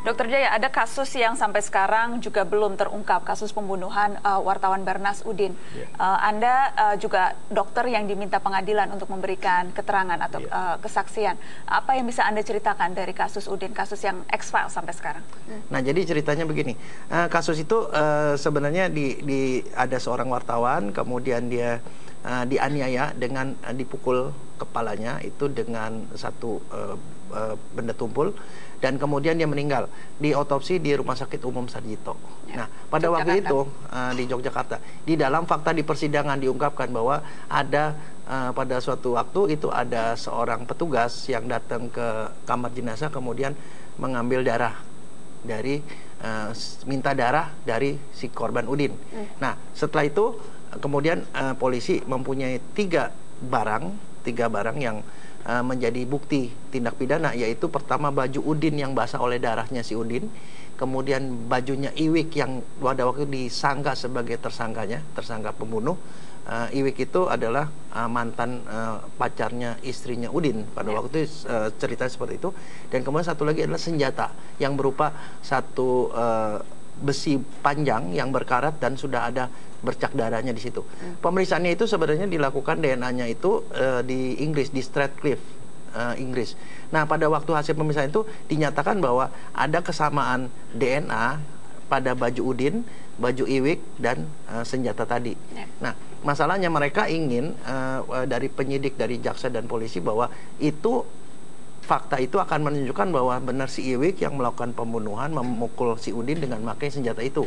Dokter Jaya, ada kasus yang sampai sekarang juga belum terungkap, kasus pembunuhan wartawan Bernas Udin. Anda juga dokter yang diminta pengadilan untuk memberikan keterangan atau kesaksian. Apa yang bisa Anda ceritakan dari kasus Udin, kasus yang X-File sampai sekarang? Nah, jadi ceritanya begini. Kasus itu sebenarnya ada seorang wartawan, kemudian dia dianiaya dengan dipukul kepalanya itu dengan satu benda tumpul, dan kemudian dia meninggal di otopsi di Rumah Sakit Umum Sarjito. Nah, pada waktu itu di Yogyakarta, di dalam fakta di persidangan diungkapkan bahwa ada pada suatu waktu itu ada seorang petugas yang datang ke kamar jenazah kemudian mengambil darah dari minta darah dari si korban Udin. Nah, setelah itu kemudian polisi mempunyai tiga barang yang menjadi bukti tindak pidana, yaitu pertama baju Udin yang basah oleh darahnya si Udin, kemudian bajunya Iwik yang pada waktu disangka sebagai tersangka pembunuh. Iwik itu adalah mantan pacarnya istrinya Udin pada waktu itu, ceritanya seperti itu. Dan kemudian satu lagi adalah senjata yang berupa satu besi panjang yang berkarat dan sudah ada bercak darahnya di situ. Pemeriksaannya itu sebenarnya dilakukan DNA-nya itu di Inggris, di Stratcliffe, Inggris. Nah, pada waktu hasil pemeriksaan itu dinyatakan bahwa ada kesamaan DNA pada baju Udin, baju Iwik, dan senjata tadi. Nah, masalahnya mereka ingin dari penyidik, dari jaksa dan polisi bahwa itu fakta itu akan menunjukkan bahwa benar si Iwik yang melakukan pembunuhan, memukul si Udin dengan memakai senjata itu.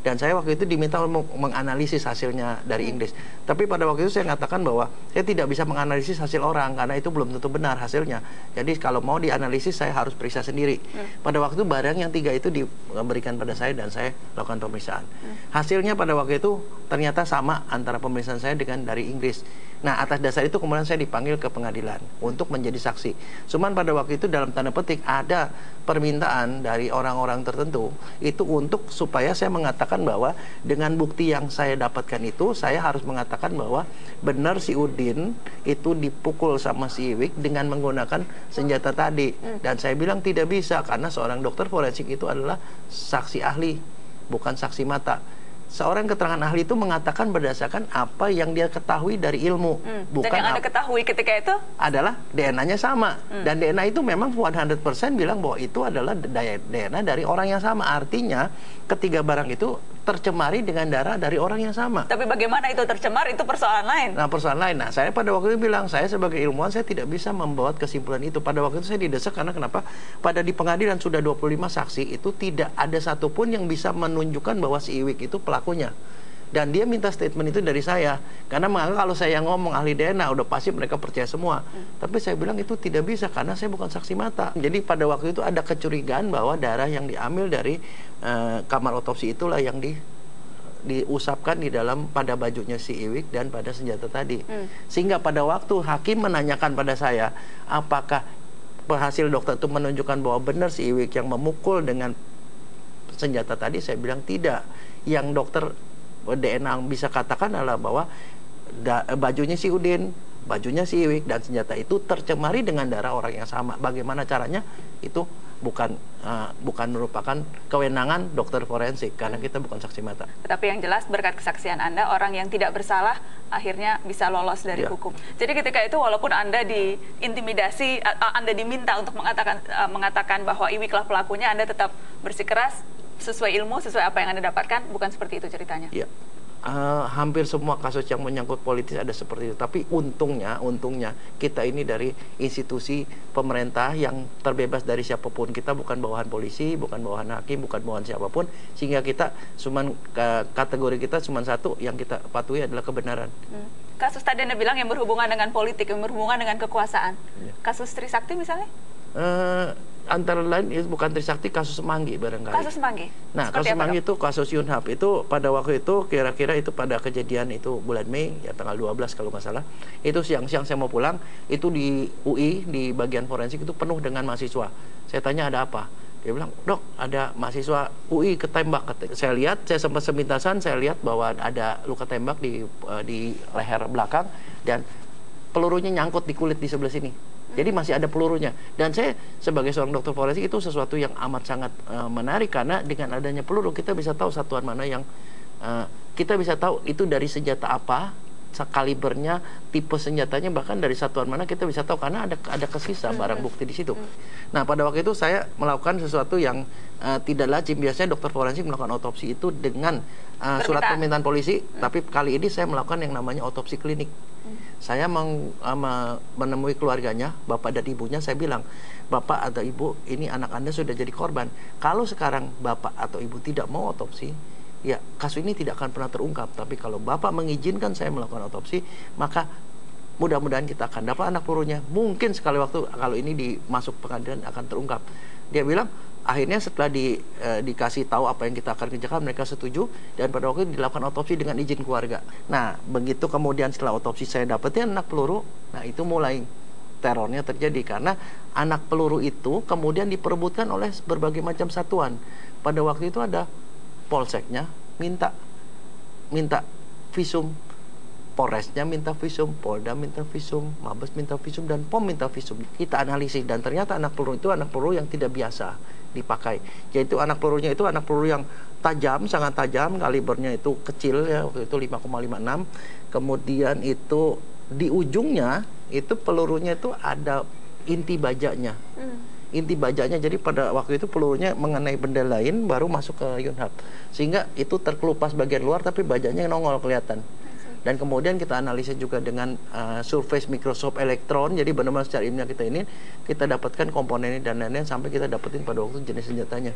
Dan saya waktu itu diminta untuk menganalisis hasilnya dari Inggris. Tapi pada waktu itu saya mengatakan bahwa saya tidak bisa menganalisis hasil orang karena itu belum tentu benar hasilnya. Jadi kalau mau dianalisis saya harus periksa sendiri. Pada waktu itu barang yang tiga itu diberikan pada saya dan saya lakukan pemeriksaan. Hasilnya pada waktu itu ternyata sama antara pemeriksaan saya dengan dari Inggris. Nah, atas dasar itu kemudian saya dipanggil ke pengadilan untuk menjadi saksi. Cuman pada waktu itu dalam tanda petik ada permintaan dari orang-orang tertentu itu untuk supaya saya mengatakan bahwa dengan bukti yang saya dapatkan itu saya harus mengatakan bahwa benar si Udin itu dipukul sama si Iwik dengan menggunakan senjata tadi. Dan saya bilang tidak bisa karena seorang dokter forensik itu adalah saksi ahli, bukan saksi mata. Seorang keterangan ahli itu mengatakan berdasarkan apa yang dia ketahui dari ilmu. Bukan dan yang Anda ketahui ketika itu? Adalah DNA-nya sama. Dan DNA itu memang 100% bilang bahwa itu adalah DNA dari orang yang sama. Artinya ketiga barang itu tercemari dengan darah dari orang yang sama. Tapi bagaimana itu tercemar, itu persoalan lain. Nah, persoalan lain. Nah, saya pada waktu itu bilang, saya sebagai ilmuwan, saya tidak bisa membuat kesimpulan itu. Pada waktu itu saya didesak karena kenapa? Pada di pengadilan sudah 25 saksi, itu tidak ada satupun yang bisa menunjukkan bahwa si Iwik itu pelakunya. Dan dia minta statement itu dari saya. Karena menganggap kalau saya yang ngomong ahli DNA, udah pasti mereka percaya semua. Tapi saya bilang itu tidak bisa karena saya bukan saksi mata. Jadi pada waktu itu ada kecurigaan bahwa darah yang diambil dari kamar otopsi itulah yang diusapkan di dalam pada bajunya si Iwik dan pada senjata tadi. Sehingga pada waktu hakim menanyakan pada saya, apakah hasil dokter itu menunjukkan bahwa benar si Iwik yang memukul dengan senjata tadi, saya bilang tidak. Yang dokter DNA bisa katakan adalah bahwa bajunya si Udin, bajunya si Iwik, dan senjata itu tercemari dengan darah orang yang sama. Bagaimana caranya? Itu bukan merupakan kewenangan dokter forensik karena kita bukan saksi mata. Tapi yang jelas berkat kesaksian Anda, orang yang tidak bersalah akhirnya bisa lolos dari hukum. Jadi ketika itu walaupun Anda diintimidasi, Anda diminta untuk mengatakan bahwa Iwiklah pelakunya, Anda tetap bersikeras sesuai ilmu, sesuai apa yang Anda dapatkan. Bukan seperti itu ceritanya. Iya. Hampir semua kasus yang menyangkut politis ada seperti itu. Tapi untungnya kita ini dari institusi pemerintah yang terbebas dari siapapun. Kita bukan bawahan polisi, bukan bawahan hakim, bukan bawahan siapapun. Sehingga kita kategori kita cuma satu yang kita patuhi adalah kebenaran. Kasus tadi Anda bilang yang berhubungan dengan politik, yang berhubungan dengan kekuasaan. Kasus Trisakti misalnya? Antara lain itu bukan Trisakti, kasus Semanggi barangkali. Kasus Semanggi? Nah, kasus Semanggi itu kasus Yunhap itu pada waktu itu kira-kira itu pada kejadian itu bulan Mei ya, tanggal 12 kalau nggak salah. Itu siang-siang saya mau pulang, itu di UI di bagian forensik itu penuh dengan mahasiswa. Saya tanya ada apa? Dia bilang, "Dok, ada mahasiswa UI ketembak." Saya lihat, saya sempat semintasan, saya lihat bahwa ada luka tembak di leher belakang dan pelurunya nyangkut di kulit di sebelah sini. Jadi masih ada pelurunya. Dan saya sebagai seorang dokter forensik itu sesuatu yang amat sangat menarik, karena dengan adanya peluru kita bisa tahu satuan mana yang kita bisa tahu itu dari senjata apa, kalibernya, tipe senjatanya, bahkan dari satuan mana kita bisa tahu karena ada kesisa barang bukti di situ. Nah, pada waktu itu saya melakukan sesuatu yang tidak lazim. Biasanya dokter forensik melakukan otopsi itu dengan surat permintaan polisi, tapi kali ini saya melakukan yang namanya otopsi klinik. Saya menemui keluarganya, bapak dan ibunya, saya bilang, bapak atau ibu, ini anak Anda sudah jadi korban. Kalau sekarang bapak atau ibu tidak mau otopsi, ya kasus ini tidak akan pernah terungkap. Tapi kalau bapak mengizinkan saya melakukan otopsi, maka mudah-mudahan kita akan dapat anak pelurunya. Mungkin sekali waktu kalau ini dimasuk pengadilan akan terungkap. Dia bilang, akhirnya setelah dikasih tahu apa yang kita akan kerjakan, mereka setuju, dan pada waktu itu dilakukan otopsi dengan izin keluarga. Nah, begitu kemudian setelah otopsi saya dapetin anak peluru, nah itu mulai terornya terjadi, karena anak peluru itu kemudian diperebutkan oleh berbagai macam satuan. Pada waktu itu ada polseknya minta visum, Polresnya minta visum, Polda minta visum, Mabes minta visum, dan POM minta visum. Kita analisis, dan ternyata anak peluru itu anak peluru yang tidak biasa dipakai. Yaitu anak pelurunya itu anak peluru yang tajam, sangat tajam, kalibernya itu kecil ya, waktu itu 5,56. Kemudian itu di ujungnya itu pelurunya itu ada inti bajanya. Inti bajanya, jadi pada waktu itu pelurunya mengenai benda lain baru masuk ke Yonhap, sehingga itu terkelupas bagian luar tapi bajanya nongol kelihatan. Dan kemudian kita analisis juga dengan surface microscope elektron, jadi benar-benar secara ilmiah kita dapatkan komponennya dan lain-lain sampai kita dapetin pada waktu jenis senjatanya.